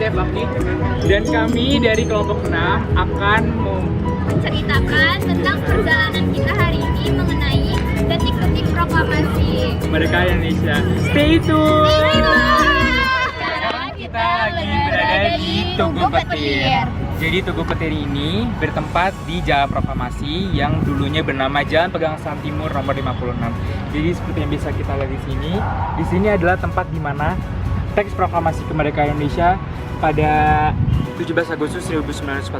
saya Bakti dan kami dari kelompok 6 akan menceritakan tentang perjalanan kita hari ini mengenai detik-detik proklamasi kemerdekaan Indonesia. Stay tune! Sekarang Kita lagi berada di Tugu Petir. Jadi Tugu Petir ini bertempat di Jalan Proklamasi yang dulunya bernama Jalan Pegangsaan Timur nomor 56. Jadi seperti yang bisa kita lihat di sini adalah tempat di mana teks proklamasi kemerdekaan Indonesia pada 17 Agustus 1945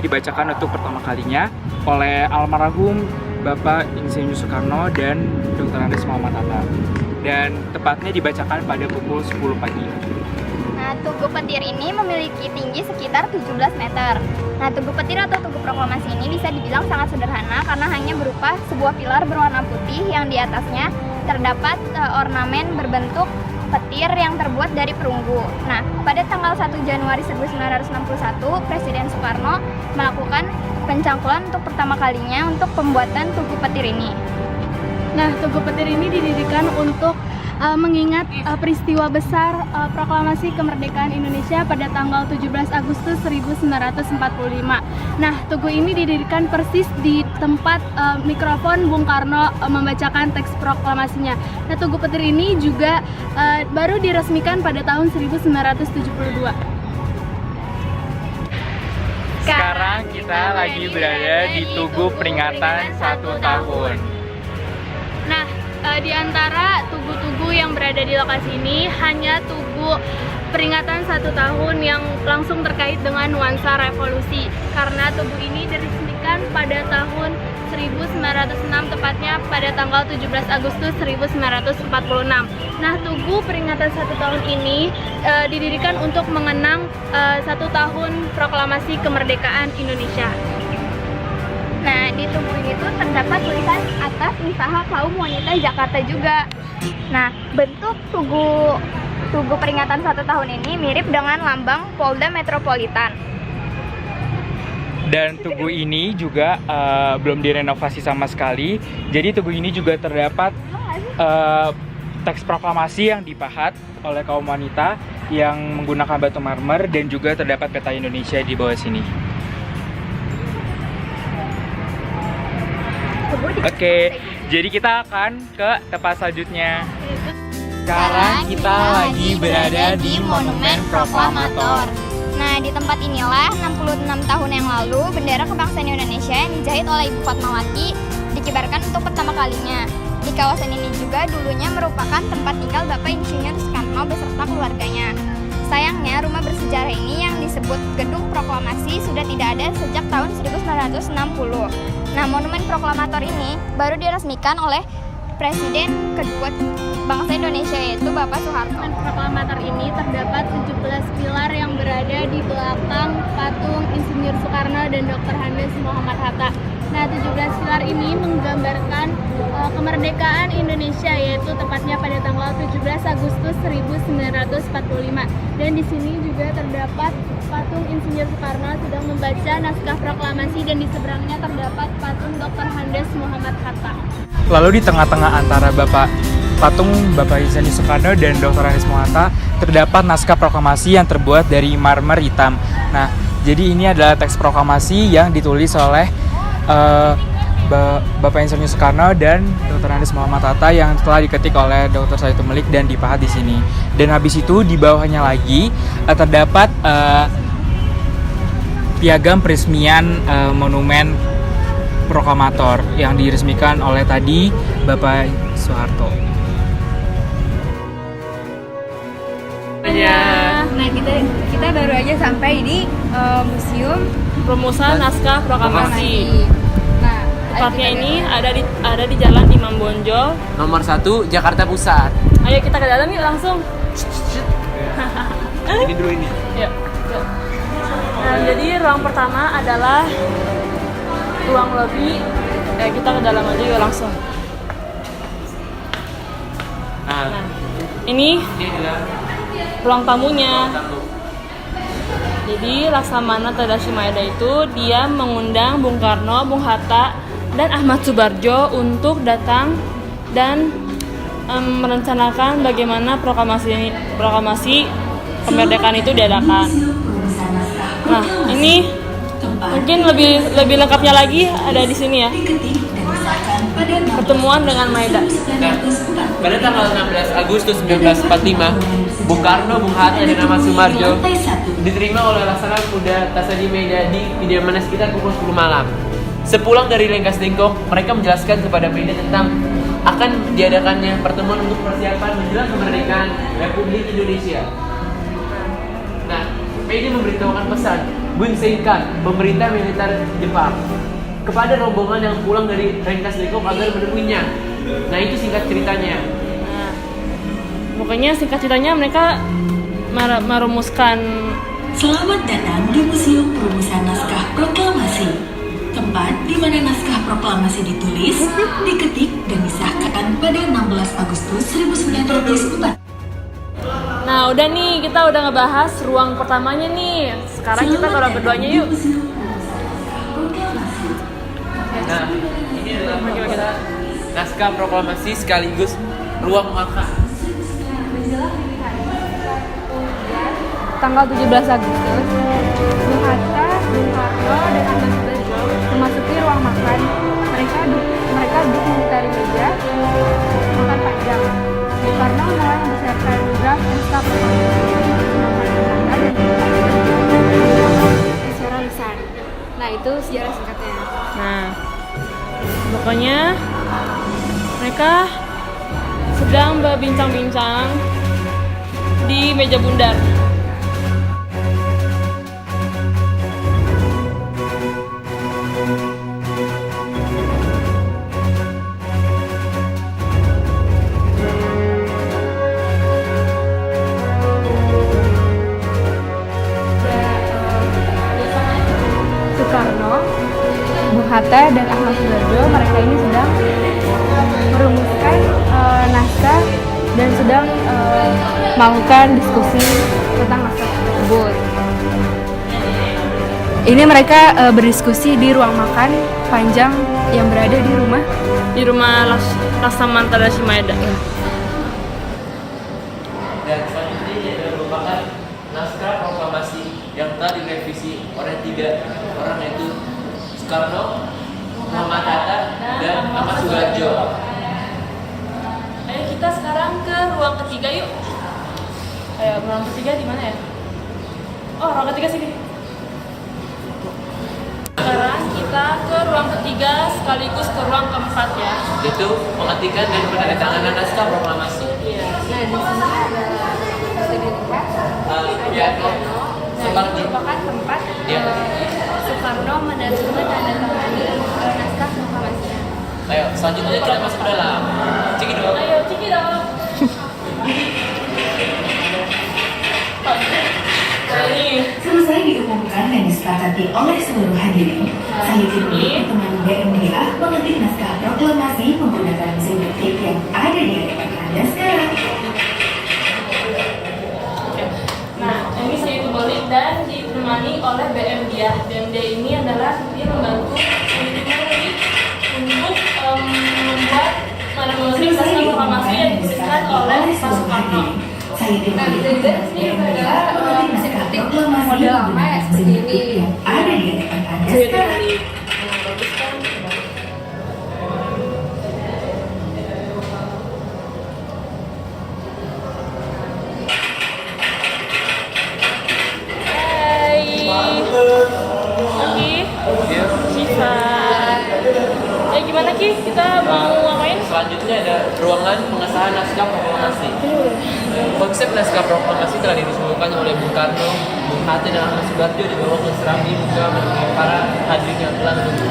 dibacakan untuk pertama kalinya oleh almarhum Bapak Insinyur Soekarno dan Dr. Andes Muhammad Hatta. Dan tepatnya dibacakan pada pukul 10 pagi. Nah, Tugu Petir ini memiliki tinggi sekitar 17 meter. Nah, Tugu Petir atau Tugu Proklamasi ini bisa dibilang sangat sederhana karena hanya berupa sebuah pilar berwarna putih yang di atasnya terdapat ornamen berbentuk petir yang terbuat dari perunggu. Nah, pada tanggal 1 Januari 1961, Presiden Soekarno melakukan pencangkulan untuk pertama kalinya untuk pembuatan Tugu Petir ini. Nah, Tugu Petir ini didirikan untuk mengingat peristiwa besar proklamasi kemerdekaan Indonesia pada tanggal 17 Agustus 1945. Nah, Tugu ini didirikan persis di tempat mikrofon Bung Karno membacakan teks proklamasinya. Nah, Tugu Petir ini juga baru diresmikan pada tahun 1972. Sekarang kita lagi berada di Tugu Peringatan 1 tahun. Nah, di antara tugu-tugu yang berada di lokasi ini hanya Tugu Peringatan 1 tahun yang langsung terkait dengan nuansa revolusi, karena tugu ini diresmikan pada tahun 1906, tepatnya pada tanggal 17 Agustus 1946. Nah, Tugu Peringatan 1 tahun ini didirikan untuk mengenang 1 tahun proklamasi kemerdekaan Indonesia. Nah, di tugu ini tuh terdapat tulisan atas usaha kaum wanita Jakarta juga. Nah, bentuk Tugu Peringatan 1 tahun ini mirip dengan lambang Polda Metropolitan. Dan tugu ini juga belum direnovasi sama sekali. Jadi tugu ini juga terdapat teks proklamasi yang dipahat oleh kaum wanita yang menggunakan batu marmer, dan juga terdapat peta Indonesia di bawah sini. Oke, jadi kita akan ke tempat selanjutnya. Sekarang kita lagi berada di Monumen Proklamator. Nah, di tempat inilah 66 tahun yang lalu bendera kebangsaan Indonesia yang dijahit oleh Ibu Fatmawati dikibarkan untuk pertama kalinya. Di kawasan ini juga dulunya merupakan tempat tinggal Bapak Insinyur Soekarno beserta keluarganya. Sayangnya, rumah bersejarah ini yang disebut Gedung Proklamasi sudah tidak ada sejak tahun 1960. Nah, Monumen Proklamator ini baru diresmikan oleh Presiden kedua bangsa Indonesia, yaitu Bapak Soeharto. Monumen Proklamator ini terdapat 17 pilar yang berada di belakang patung Insinyur Soekarno dan Dr. Andes Muhammad Hatta. Nah, 17 pilar ini menggambarkan kemerdekaan Indonesia, yaitu tepatnya pada tanggal 17 Agustus 1945. Dan di sini juga terdapat patung Insinyur Soekarno sedang membaca naskah proklamasi, dan di seberangnya terdapat patung Dr. Andes Muhammad Hatta. Lalu di tengah-tengah antara patung Bapak Insinyur Soekarno dan Dr. Andes Muhammad Hatta terdapat naskah proklamasi yang terbuat dari marmer hitam. Nah, jadi ini adalah teks proklamasi yang ditulis oleh Bapak Insinyur Soekarno dan Dr. Andes Muhammad Hatta yang telah diketik oleh Dr. Said Melik dan dipahat di sini. Dan habis itu di bawahnya lagi terdapat piagam peresmian Monumen Proklamator yang diresmikan oleh tadi Bapak Soeharto. Nah, kita baru aja sampai di Museum Rumusan Naskah Proklamasi. Nah, Tepatnya ini ada di Jalan Imam Bonjol, Nomor 1, Jakarta Pusat. Ayo kita ke dalam yuk langsung. Ini dulu ini. Yuk. Nah, jadi ruang pertama adalah ruang lobby. Kita ke dalam aja yuk langsung. Nah, ini adalah ruang tamunya. tamu. Jadi Laksamana Tadashi Maeda itu dia mengundang Bung Karno, Bung Hatta, dan Ahmad Subarjo untuk datang dan merencanakan bagaimana proklamasi kemerdekaan itu diadakan. Nah, ini mungkin lebih lengkapnya lagi ada di sini ya. Pertemuan dengan Maeda. Nah, pada tanggal 16 Agustus 1945, Bung Karno, Bung Hatta, dan Ahmad Sumarjo diterima oleh Laksana Kuda Tasadi Meida di kediamannya sekitar pukul 10 malam. Sepulang dari Lengkas Dengkok, mereka menjelaskan kepada Meida tentang akan diadakannya pertemuan untuk persiapan menjelang kemerdekaan Republik Indonesia. Nah, Meida memberitahukan pesan Bun Seikan, pemerintah militer Jepang, kepada rombongan yang pulang dari Lengkas Dengkok agar menemuinya. Nah, itu singkat ceritanya. Nah, pokoknya singkat ceritanya mereka merumuskan. Selamat datang di Museum Perumusan Naskah Proklamasi, tempat di mana naskah proklamasi ditulis, diketik, dan disahkan pada 16 Agustus 1945. Nah, udah nih, kita udah ngebahas ruang pertamanya nih. Sekarang kita ke ruang keduanya yuk. Nah, ini adalah kita naskah proklamasi sekaligus ruang makan. Tanggal 17 Agustus, Bung Hatta, Bung Karno, dan Ahmad Subarjo memasuki ruang makan. Mereka duduk mengitari meja, makan panjang. Bung Karno mulai mempersiapkan draft naskah secara lisan. Nah, itu sejarah singkatnya. Nah, pokoknya mereka sedang berbincang-bincang di meja bundar. Soekarno, Bung Hatta, dan Ahmad Subarjo, mereka ini sedang merumuskan naskah dan sedang melakukan diskusi tentang naskah tersebut. Ini mereka berdiskusi di ruang makan panjang yang berada di rumah Laksamana Tadashi Maeda. Dan selanjutnya ini adalah merupakan naskah proklamasi yang telah direvisi oleh 3 orang, yaitu Soekarno, Muhammad Hatta, dan Ahmad Subarjo. Ayo kita sekarang ke ruang ketiga yuk. Ayo, ruang ketiga di mana ya? Oh, ruang ketiga sini. Sekarang kita ke ruang ketiga sekaligus ke ruang keempat ya. Yaitu pengetikan dan penandatanganan naskah proklamasi. Nah, di sini ada bisa dilihat Piano, Nah, ini merupakan tempat Iya. Soekarno menandatangani naskah proklamasinya. Ayo, selanjutnya kita masuk ke dalam. Ciki dong. Ayo, Ciki dong. Selesai diumumkan dan disepakati oleh seluruh hadirin, saya diberi teman BMDA mengetik naskah proklamasi menggunakan mesin ketik yang ada di hadapan Anda sekarang. Nah, ini saya itu balik dan ditemani oleh BM dia. BM dia ini adalah dia membantu untuk membuat menulis naskah proklamasi yang dituliskan oleh Pak Soekarno. Saya diberi teman BMDA mengetik naskah proklamasi menggunakan mesin ketik yang ada di hadapan Anda sekarang. Gimana Ki? Kita mau ngapain? Selanjutnya ada ruangan pengesahan naskah proklamasi. Konsep naskah proklamasi telah diresmikan oleh Bung Karno, Bung Hatta, dan Ahmad Subarjo di bawah keserambi muka menemui para hadirin yang telah menunggu.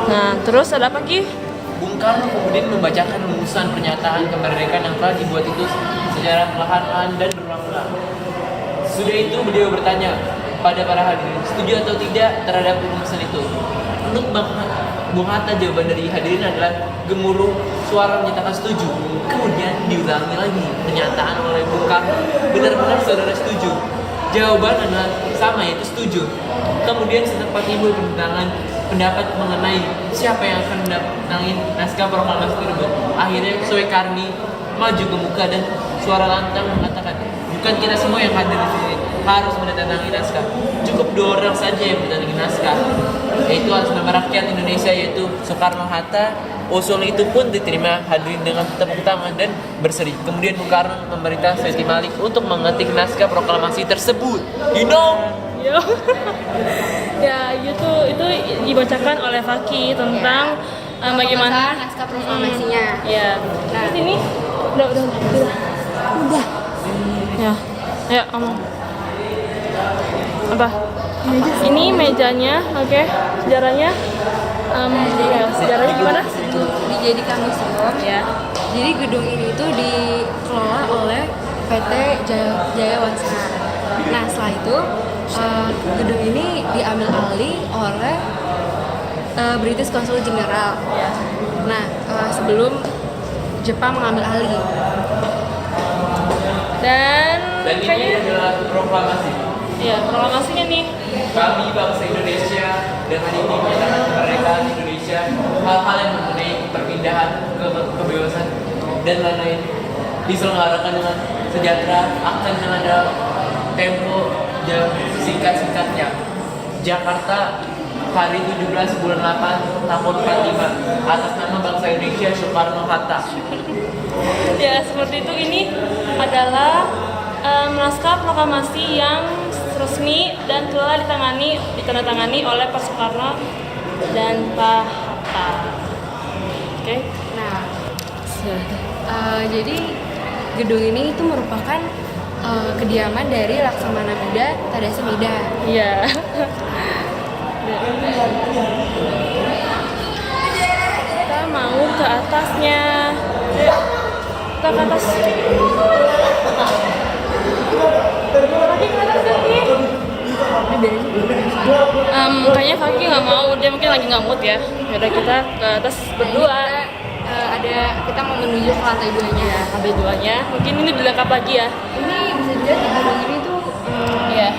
Nah, terus ada apa Ki? Bung Karno kemudian membacakan rumusan pernyataan kemerdekaan yang telah dibuat itu secara perlahan-lahan dan berulang-ulang. Sudah itu beliau bertanya pada para hadirin, setuju atau tidak terhadap rumusan itu? Menurut Bung Hatta, jawaban dari hadirin adalah gemuruh suara menyatakan setuju. Kemudian diulangi lagi pernyataan oleh Bung Karno, benar-benar saudara setuju. Jawaban adalah sama, yaitu setuju. Kemudian setempat timbul pendapat mengenai siapa yang akan mendatangi naskah proklamasi tersebut. Akhirnya Soekarni maju ke muka dan suara lantang mengatakan, bukan kita semua yang hadir di sini harus menandatangani naskah. Cukup 2 orang saja yang menandatangani naskah, yaitu atas nama rakyat Indonesia, yaitu Soekarno-Hatta. Usul itu pun diterima hadirin dengan tepuk tangan dan berseri. Kemudian Bung Karno memerintah Siti Malik untuk mengetik naskah proklamasi tersebut. You know? Yo. Ya, itu dibacakan oleh Fakih tentang bagaimana naskah proklamasinya. Ya. Terus ini udah. Ya. Ayo ngomong. Apa? Ini mejanya, oke. Sejarahnya sejarahnya gimana? Dijadikan museum Ya. Jadi gedung ini itu dikelola oleh PT Jaya Wansana. Nah setelah itu gedung ini diambil alih oleh British Consul General. Nah sebelum Jepang mengambil alih. Dan Dan ini kayaknya adalah proklamasi. ya proklamasinya nih. Kami bangsa Indonesia dengan ini menyatakan kemerdekaan Indonesia, hal-hal yang mengenai perpindahan kebebasan dan lain-lain diselenggarakan dengan sejahtera, akan dengan dalam tempo singkat-singkatnya. Jakarta, hari 17 bulan 8 tahun 45, atas nama bangsa Indonesia, Soekarno-Hatta. Ya seperti itu. Ini adalah naskah proklamasi yang resmi dan telah ditandatangani oleh Pak Soekarno dan Pak Hatta. Oke. Nah jadi gedung ini itu merupakan kediaman dari Laksamana Muda Tadasi Mida. Iya. Kita mau ke atasnya. Ayo, kita ke atas. Fakih ke atas Fakih. Kayaknya Fakih nggak mau, dia mungkin lagi nggak mood ya. Yaudah kita ke atas berdua. Kita mau menuju ke lantai 2-nya. Lantai 2-nya. Mungkin ini dilengkap lagi ya. Ini bisa dilihat di gedung ini tuh Iya.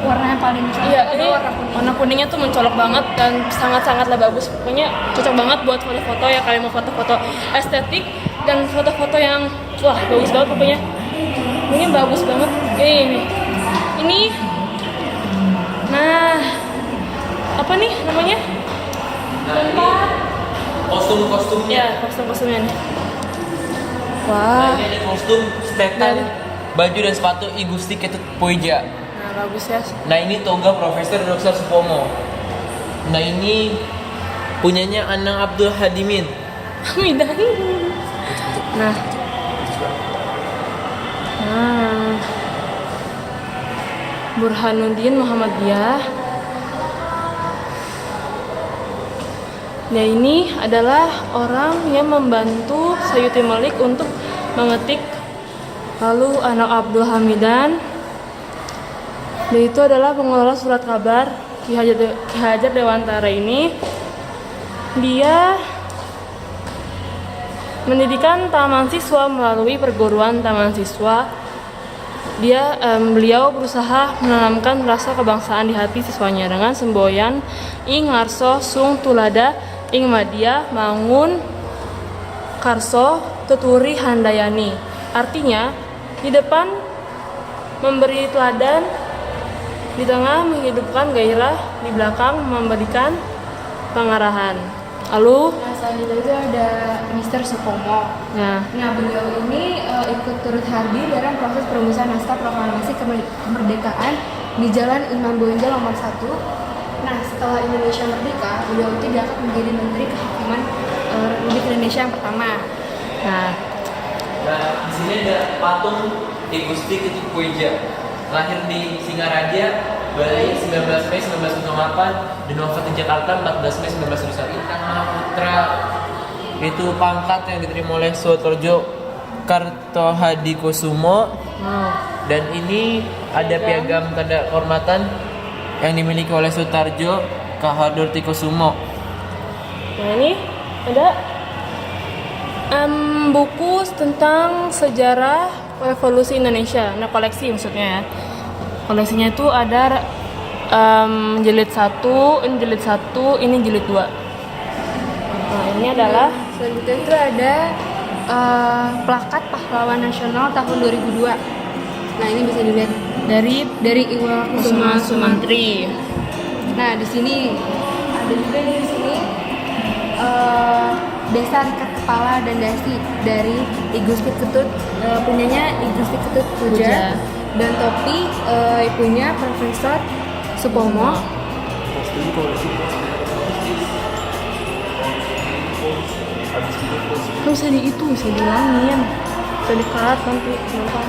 warna yang paling mencolok. Iya, Ada ini warna kuningnya tuh mencolok banget dan sangat-sangatlah bagus. Pokoknya cocok banget buat foto-foto ya, kalian mau foto-foto estetik dan foto-foto yang wah bagus banget pokoknya. Ini bagus banget. Ini. Nah, apa nih namanya? Tempat. Kostum-kostumnya. Ya, kostum-kostumnya nih. Wah. Ini ada kostum, stetan, baju dan sepatu I Gusti Ketut Poeja. Nah, bagus ya. Nah ini toga Profesor Dr. Supomo. Nah ini punyanya Anang Abdul Hadimin. Midan. Nah. Burhanuddin Muhammadiyah. Nah ini adalah orang yang membantu Sayuti Malik untuk mengetik. Lalu anak Abdul Hamidan. Dia itu adalah pengelola surat kabar Ki Hajar Dewantara ini. Dia mendirikan taman siswa melalui perguruan taman siswa. Beliau berusaha menanamkan rasa kebangsaan di hati siswanya dengan semboyan ing ngarso sung tulada ing madia mangun karso tuturi handayani. Artinya di depan memberi teladan, di tengah menghidupkan gairah, di belakang memberikan pengarahan. Lalu selanjutnya itu ada Mr. Supomo. nah Beliau ini ikut turut hadir dalam proses perumusan naskah proklamasi kemerdekaan di Jalan Imam Bonjol nomor 1. Nah, setelah Indonesia merdeka, beliau itu diangkat menjadi Menteri Kehakiman Republik Indonesia yang pertama. nah Nah di sini ada patung I Gusti Ketut Poeja. Lahir di Singaraja, Bali 19 Mei 1908 dan wafat di Jakarta 14 Mei 1921. Intan Mahaputra itu pangkat yang diterima oleh Sutojo Kartohadikusumo. Dan ini ada piagam tanda kehormatan yang dimiliki oleh Sutarjo Kahardortikusumo. Nah ini ada buku tentang sejarah revolusi Indonesia. Nah koleksi maksudnya ya. Koleksinya itu ada jilid 1, ini jilid 1, ini jilid 2. Nah ini adalah Selanjutnya itu ada plakat pahlawan nasional tahun 2002. Nah, ini bisa dilihat dari Iwa Kusuma Kusuma Sumantri. Nah, di sini ada juga nih di sini Desa Ikat Kepala dan Dasi dari I Gusti Ketut, punyanya I Gusti Ketut Puja, dan topi punya Profesor Supomo. Bisa di itu, bisa diulangin, bisa dikarat nanti nonton.